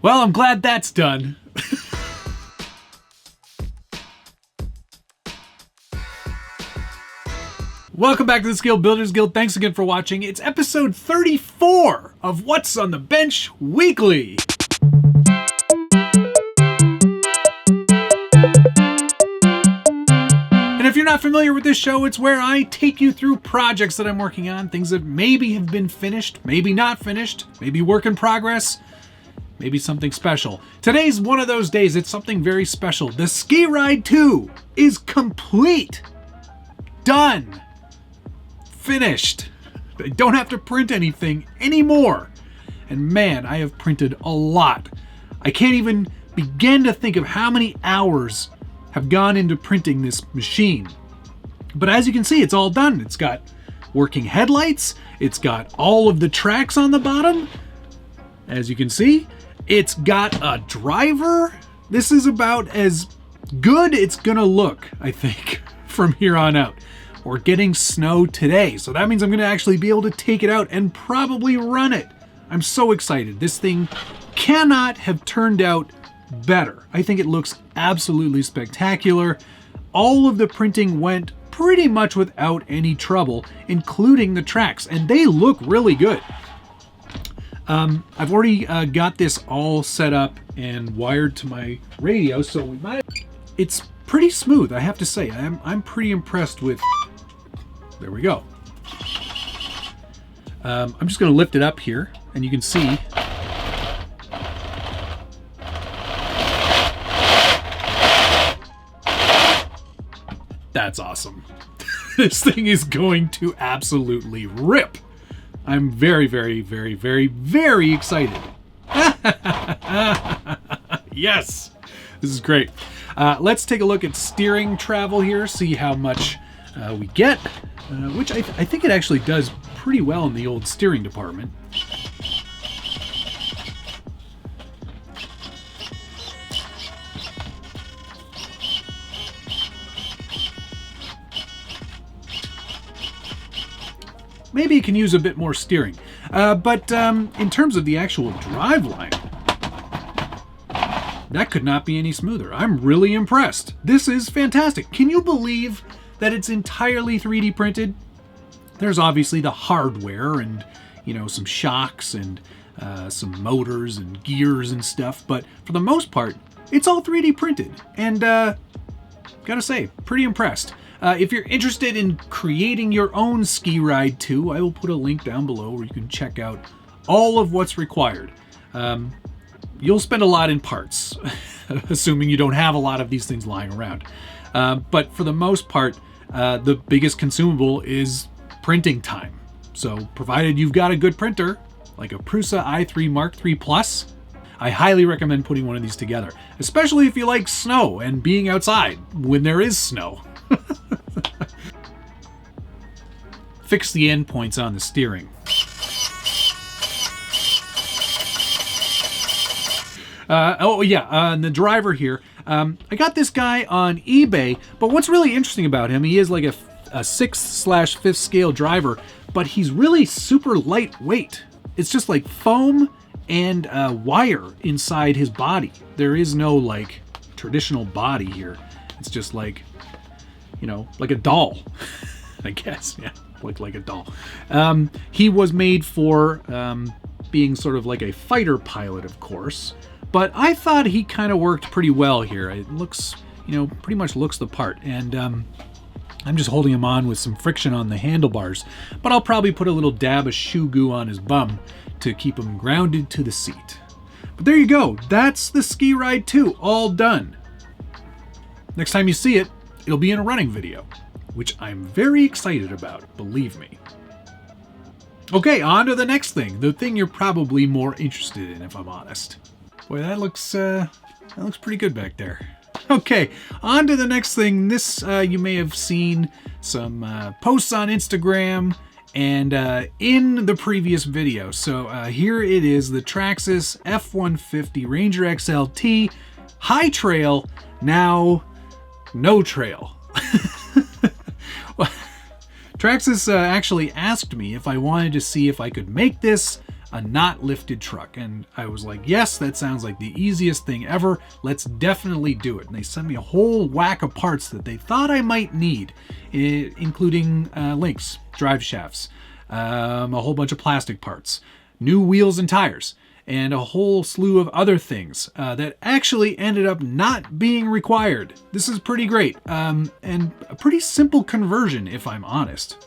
Well, I'm glad that's done. Welcome back to the Skill Builders Guild. Thanks again for watching. It's episode 34 of What's on the Bench Weekly. And if you're not familiar with this show, it's where I take you through projects that I'm working on, things that maybe have been finished, maybe not finished, maybe work in progress, maybe something special. Today's one of those days. It's something very special. The Skeeride 2 is complete. Done. Finished. I don't have to print anything anymore. And man, I have printed a lot. I can't even begin to think of how many hours have gone into printing this machine. But as you can see, it's all done. It's got working headlights. It's got all of the tracks on the bottom. As you can see, it's got a driver. This is about as good it's gonna look, I think, from here on out. We're getting snow today, so that means I'm going to actually be able to take it out and probably run it. I'm so excited. This thing cannot have turned out better. I think it looks absolutely spectacular. All of the printing went pretty much without any trouble, including the tracks, and they look really good. I've already got this all set up and wired to my radio, so it's pretty smooth, I have to say. I'm pretty impressed with. There we go. I'm just going to lift it up here, and you can see. That's awesome. This thing is going to absolutely rip. I'm very, very, very, very, very excited. Yes, this is great. Let's take a look at steering travel here, see how much we get. Which I think it actually does pretty well in the old steering department. Maybe it can use a bit more steering. But in terms of the actual driveline, that could not be any smoother. I'm really impressed. This is fantastic. Can you believe that it's entirely 3D printed? There's obviously the hardware and, you know, some shocks and some motors and gears and stuff, but for the most part, it's all 3D printed. And gotta say, pretty impressed. If you're interested in creating your own Skeeride 2, I will put a link down below where you can check out all of what's required. You'll spend a lot in parts, assuming you don't have a lot of these things lying around. But for the most part, the biggest consumable is printing time. So provided you've got a good printer, like a Prusa i3 Mark III Plus, I highly recommend putting one of these together, especially if you like snow and being outside when there is snow. Fix the endpoints on the steering. And the driver here. I got this guy on eBay, but what's really interesting about him, he is like a 6/5 scale driver, but he's really super lightweight. It's just like foam and wire inside his body. There is no like traditional body here. It's just like, you know, like a doll, I guess. Yeah, like a doll. He was made for being sort of like a fighter pilot, of course. But I thought he kind of worked pretty well here. It looks, you know, pretty much looks the part. And I'm just holding him on with some friction on the handlebars. But I'll probably put a little dab of shoe goo on his bum to keep him grounded to the seat. But there you go. That's the Skeeride 2 all done. Next time you see it, it'll be in a running video, which I'm very excited about, believe me. Okay, on to the next thing. The thing you're probably more interested in, if I'm honest. Boy, that looks pretty good back there. Okay, on to the next thing. This, you may have seen some posts on Instagram and in the previous video. So here it is, the Traxxas F150 Ranger XLT High Trail, now no trail. Traxxas actually asked me if I wanted to see if I could make this a not lifted truck. And I was like, yes, that sounds like the easiest thing ever. Let's definitely do it. And they sent me a whole whack of parts that they thought I might need, including links, drive shafts, a whole bunch of plastic parts, new wheels and tires, and a whole slew of other things that actually ended up not being required. This is pretty great, and a pretty simple conversion, if I'm honest.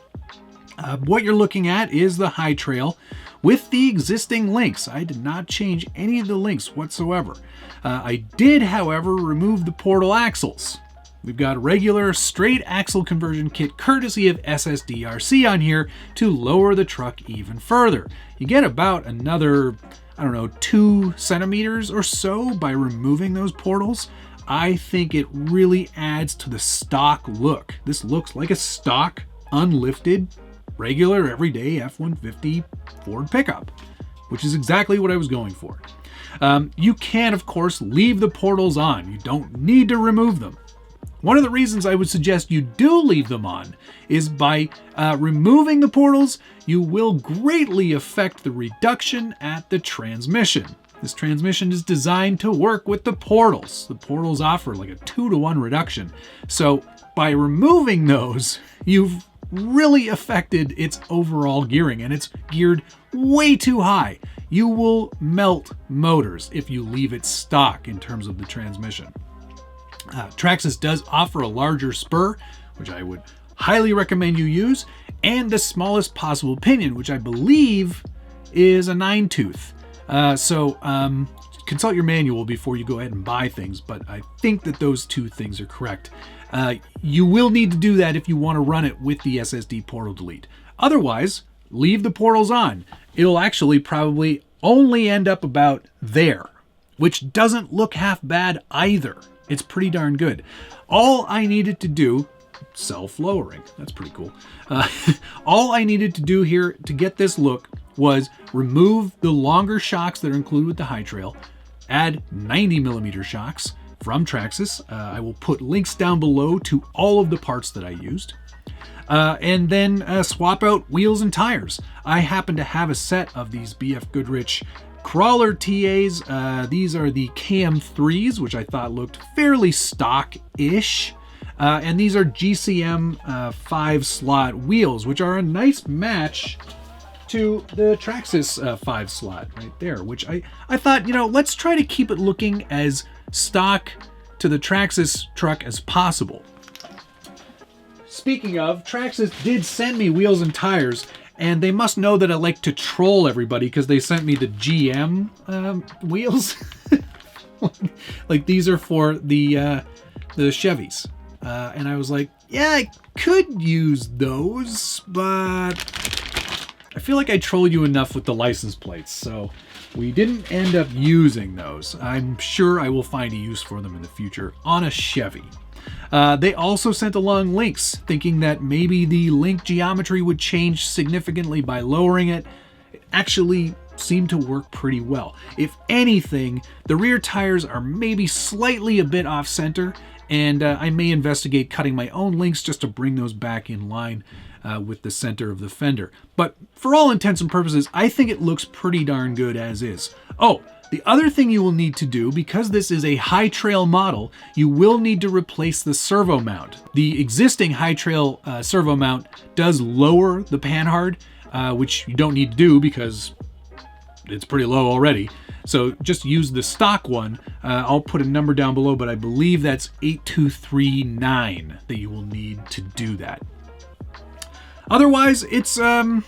What you're looking at is the High Trail with the existing links. I did not change any of the links whatsoever. I did, however, remove the portal axles. We've got a regular straight axle conversion kit courtesy of SSDRC on here to lower the truck even further. You get about another, 2 centimeters or so by removing those portals. I think it really adds to the stock look. This looks like a stock, unlifted, regular, everyday F-150 Ford pickup, which is exactly what I was going for. You can, of course, leave the portals on. You don't need to remove them. One of the reasons I would suggest you do leave them on is by removing the portals, you will greatly affect the reduction at the transmission. This transmission is designed to work with the portals. The portals offer like a 2-to-1 reduction. So by removing those, you've really affected its overall gearing, and it's geared way too high. You will melt motors if you leave it stock in terms of the transmission. Traxxas does offer a larger spur, which I would highly recommend you use, and the smallest possible pinion, which I believe is a 9-tooth. So consult your manual before you go ahead and buy things, but I think that those two things are correct. You will need to do that if you want to run it with the SSD portal delete. Otherwise, leave the portals on. It'll actually probably only end up about there, which doesn't look half bad either. It's pretty darn good. All I needed to do, self-lowering, that's pretty cool. All I needed to do here to get this look was remove the longer shocks that are included with the High Trail, add 90mm shocks from Traxxas. I will put links down below to all of the parts that I used. And then swap out wheels and tires. I happen to have a set of these BF Goodrich Crawler TAs. These are the KM3s, which I thought looked fairly stock-ish. And these are GCM 5-slot wheels, which are a nice match to the Traxxas 5-slot right there, which I thought, let's try to keep it looking as stock to the Traxxas truck as possible. Speaking of, Traxxas did send me wheels and tires, and they must know that I like to troll everybody because they sent me the GM wheels. Like these are for the Chevys. And I was like, yeah, I could use those, but I feel like I trolled you enough with the license plates, so we didn't end up using those. I'm sure I will find a use for them in the future on a Chevy. They also sent along links, thinking that maybe the link geometry would change significantly by lowering it. It actually seemed to work pretty well. If anything, the rear tires are maybe slightly a bit off center, and I may investigate cutting my own links just to bring those back in line with the center of the fender. But for all intents and purposes, I think it looks pretty darn good as is. Oh, the other thing you will need to do, because this is a High Trail model, you will need to replace the servo mount. The existing High Trail servo mount does lower the panhard, which you don't need to do because it's pretty low already. So just use the stock one. I'll put a number down below, but I believe that's 8239 that you will need to do that. Otherwise, it's a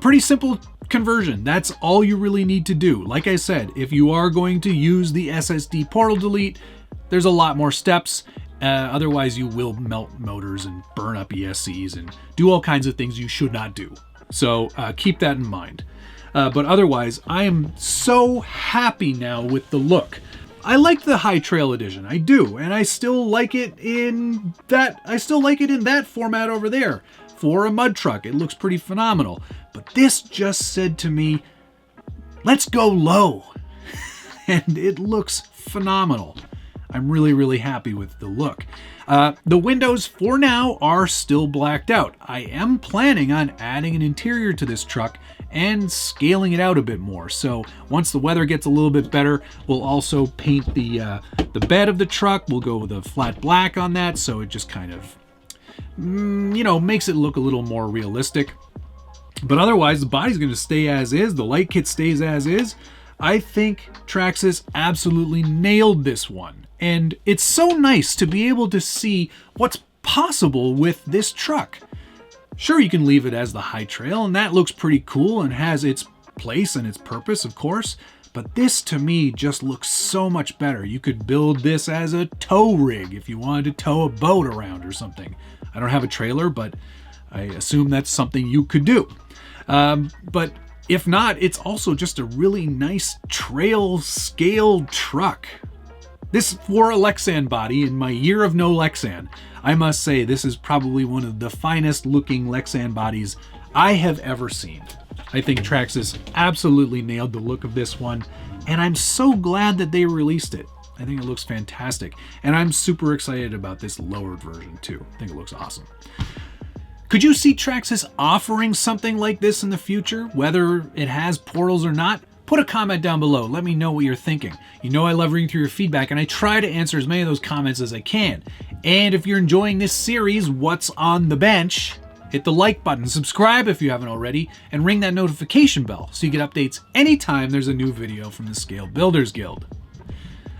pretty simple conversion. That's all you really need to do. Like I said, if you are going to use the SSD portal delete, there's a lot more steps. Otherwise, you will melt motors and burn up ESCs and do all kinds of things you should not do. So keep that in mind. But otherwise, I am so happy now with the look. I like the High Trail edition, I do, and I still like it in that. I still like it in that format over there. For a mud truck, it looks pretty phenomenal. But this just said to me, let's go low. And it looks phenomenal. I'm really, really happy with the look. The windows for now are still blacked out. I am planning on adding an interior to this truck and scaling it out a bit more. So once the weather gets a little bit better, we'll also paint the bed of the truck. We'll go with a flat black on that, so it just kind of, you know, makes it look a little more realistic. But otherwise, the body's going to stay as is. The light kit stays as is. I think Traxxas absolutely nailed this one. And it's so nice to be able to see what's possible with this truck. Sure, you can leave it as the High Trail, and that looks pretty cool and has its place and its purpose, of course. But this, to me, just looks so much better. You could build this as a tow rig if you wanted to tow a boat around or something. I don't have a trailer, but I assume that's something you could do. But if not, it's also just a really nice trail scale truck. This, for a Lexan body, in my year of no Lexan, I must say this is probably one of the finest looking Lexan bodies I have ever seen. I think Traxxas absolutely nailed the look of this one, and I'm so glad that they released it. I think it looks fantastic, and I'm super excited about this lowered version too. I think it looks awesome. Could you see Traxxas offering something like this in the future, whether it has portals or not? Put a comment down below. Let me know what you're thinking. You know I love reading through your feedback, and I try to answer as many of those comments as I can. And if you're enjoying this series, What's on the Bench, hit the like button, subscribe if you haven't already, and ring that notification bell so you get updates anytime there's a new video from the Scale Builders Guild.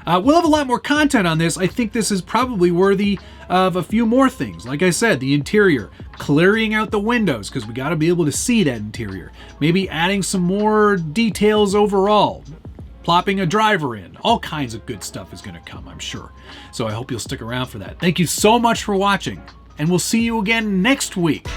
We'll have a lot more content on this. I think this is probably worthy of a few more things. Like I said, the interior, clearing out the windows, because we got to be able to see that interior. Maybe adding some more details overall. Plopping a driver in. All kinds of good stuff is going to come, I'm sure. So I hope you'll stick around for that. Thank you so much for watching, and we'll see you again next week.